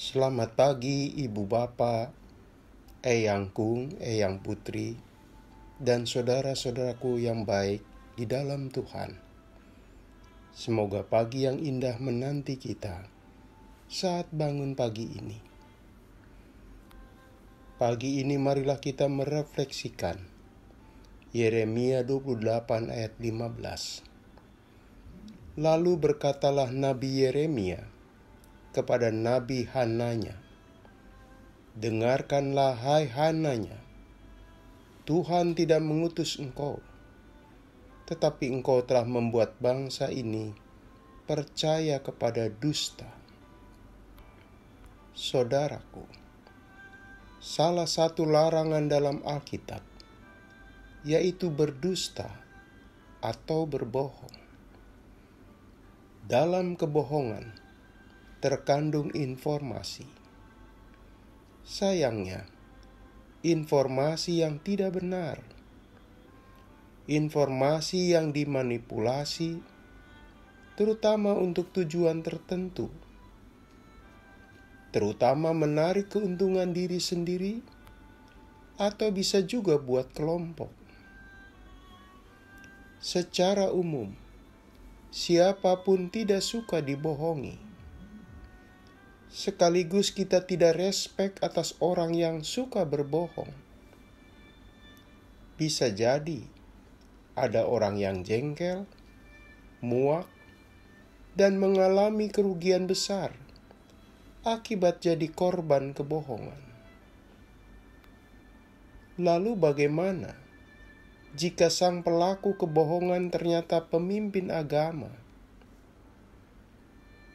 Selamat pagi Ibu Bapak, Eyang Kung, Eyang Putri, dan saudara-saudaraku yang baik di dalam Tuhan. Semoga pagi yang indah menanti kita saat bangun pagi ini. Pagi ini marilah kita merefleksikan Yeremia 28 ayat 15. Lalu berkatalah Nabi Yeremia kepada Nabi Hananya, "Dengarkanlah hai Hananya, Tuhan tidak mengutus engkau, tetapi engkau telah membuat bangsa ini percaya kepada dusta." Saudaraku, salah satu larangan dalam Alkitab yaitu berdusta atau berbohong. Dalam kebohongan terkandung informasi. Sayangnya, informasi yang tidak benar, informasi yang dimanipulasi, terutama untuk tujuan tertentu, terutama menarik keuntungan diri sendiri, atau bisa juga buat kelompok. Secara umum, siapapun tidak suka dibohongi. Sekaligus kita tidak respek atas orang yang suka berbohong. Bisa jadi ada orang yang jengkel, muak, dan mengalami kerugian besar akibat jadi korban kebohongan. Lalu bagaimana jika sang pelaku kebohongan ternyata pemimpin agama?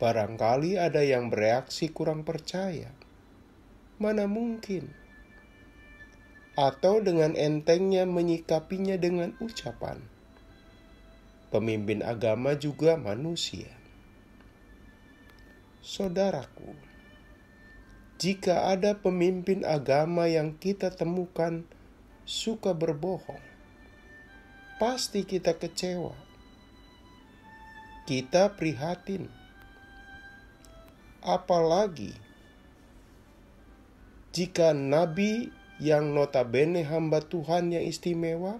Barangkali ada yang bereaksi kurang percaya. Mana mungkin? Atau dengan entengnya menyikapinya dengan ucapan, pemimpin agama juga manusia. Saudaraku, jika ada pemimpin agama yang kita temukan suka berbohong, pasti kita kecewa. Kita prihatin. Apalagi jika nabi yang notabene hamba Tuhan yang istimewa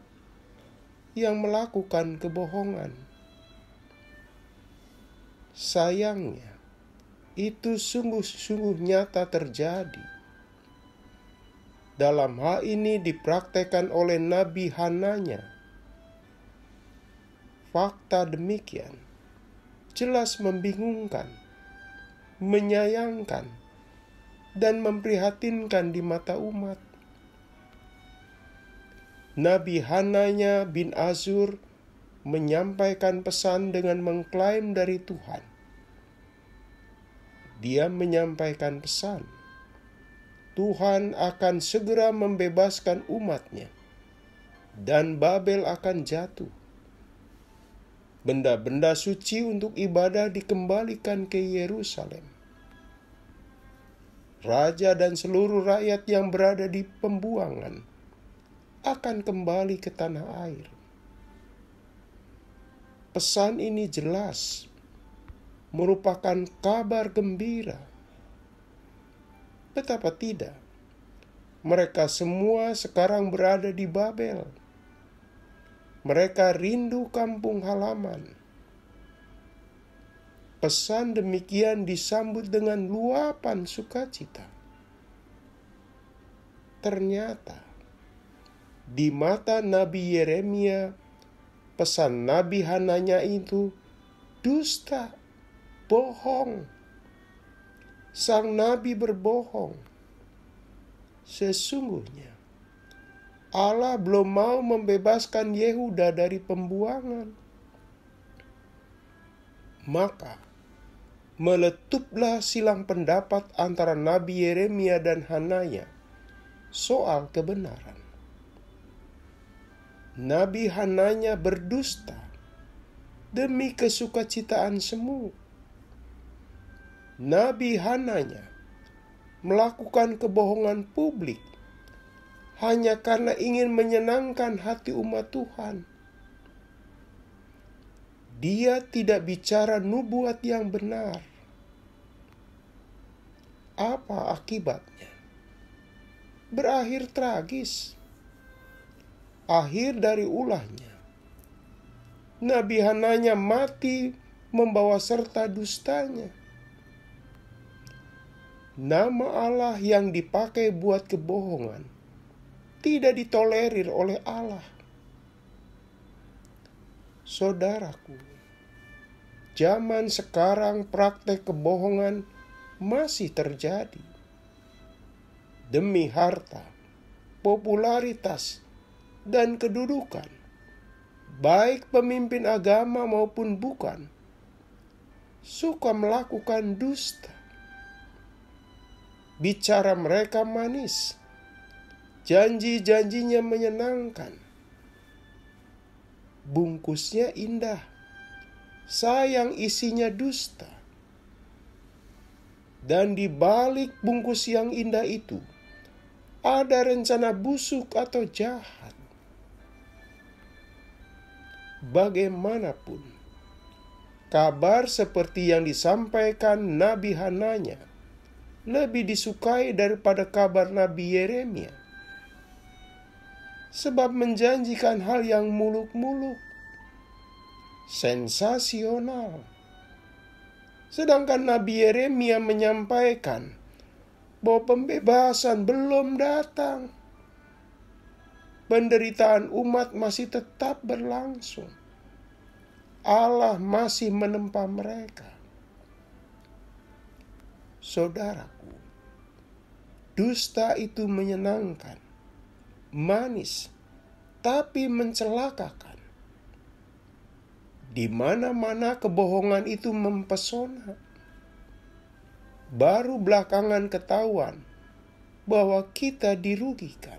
yang melakukan kebohongan. Sayangnya, itu sungguh-sungguh nyata terjadi. Dalam hal ini dipraktekkan oleh Nabi Hananya. Fakta demikian jelas membingungkan, menyayangkan, dan memprihatinkan di mata umat. Nabi Hananya bin Azur menyampaikan pesan dengan mengklaim dari Tuhan. Dia menyampaikan pesan, Tuhan akan segera membebaskan umatnya, dan Babel akan jatuh. Benda-benda suci untuk ibadah dikembalikan ke Yerusalem. Raja dan seluruh rakyat yang berada di pembuangan akan kembali ke tanah air. Pesan ini jelas merupakan kabar gembira. Betapa tidak, mereka semua sekarang berada di Babel. Mereka rindu kampung halaman. Pesan demikian disambut dengan luapan sukacita. Ternyata, di mata Nabi Yeremia, pesan Nabi Hananya itu dusta, bohong. Sang Nabi berbohong. Sesungguhnya, Allah belum mau membebaskan Yehuda dari pembuangan. Maka, meletuplah silang pendapat antara Nabi Yeremia dan Hananya soal kebenaran. Nabi Hananya berdusta demi kesukacitaan semu. Nabi Hananya melakukan kebohongan publik hanya karena ingin menyenangkan hati umat Tuhan. Dia tidak bicara nubuat yang benar. apa akibatnya? Berakhir tragis. Akhir dari ulahnya, Nabi Hananya mati membawa serta dustanya. Nama Allah yang dipakai buat kebohongan tidak ditolerir oleh Allah. Saudaraku, zaman sekarang praktek kebohongan masih terjadi. Demi harta, popularitas, dan kedudukan, baik pemimpin agama maupun bukan, suka melakukan dusta. Bicara mereka manis, janji-janjinya menyenangkan, bungkusnya indah, sayang isinya dusta. Dan di balik bungkus yang indah itu, ada rencana busuk atau jahat. Bagaimanapun, kabar seperti yang disampaikan Nabi Hananya lebih disukai daripada kabar Nabi Yeremia, sebab menjanjikan hal yang muluk-muluk, sensasional. Sedangkan Nabi Yeremia menyampaikan bahwa pembebasan belum datang. Penderitaan umat masih tetap berlangsung. Allah masih menempa mereka. Saudaraku, dusta itu menyenangkan, manis, tapi mencelakakan. Di mana-mana kebohongan itu mempesona. Baru belakangan ketahuan bahwa kita dirugikan.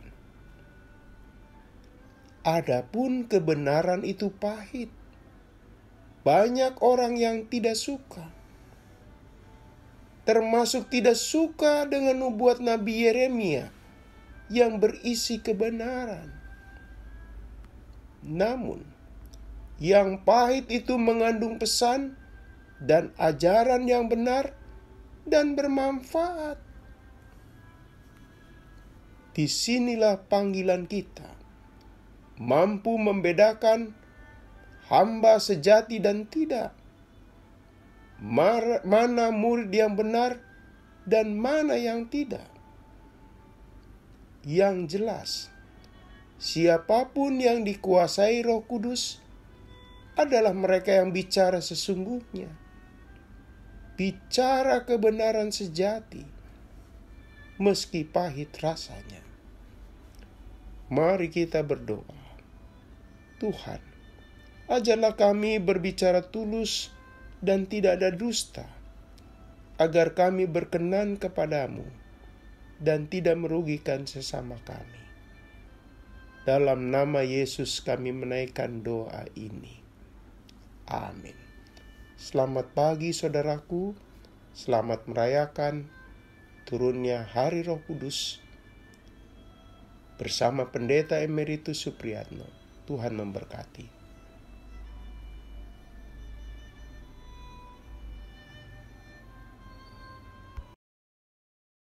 Adapun kebenaran itu pahit. Banyak orang yang tidak suka. Termasuk tidak suka dengan nubuat Nabi Yeremia yang berisi kebenaran. Namun, yang pahit itu mengandung pesan dan ajaran yang benar dan bermanfaat. Disinilah panggilan kita. Mampu membedakan hamba sejati dan tidak. Mana murid yang benar dan mana yang tidak. Yang jelas, siapapun yang dikuasai Roh Kudus adalah mereka yang bicara sesungguhnya. Bicara kebenaran sejati, meski pahit rasanya. Mari kita berdoa. Tuhan, ajarlah kami berbicara tulus dan tidak ada dusta, agar kami berkenan kepadamu dan tidak merugikan sesama kami. Dalam nama Yesus kami menaikkan doa ini. Amin. Selamat pagi saudaraku, selamat merayakan turunnya Hari Roh Kudus bersama Pendeta Emeritus Supriyatno. Tuhan memberkati.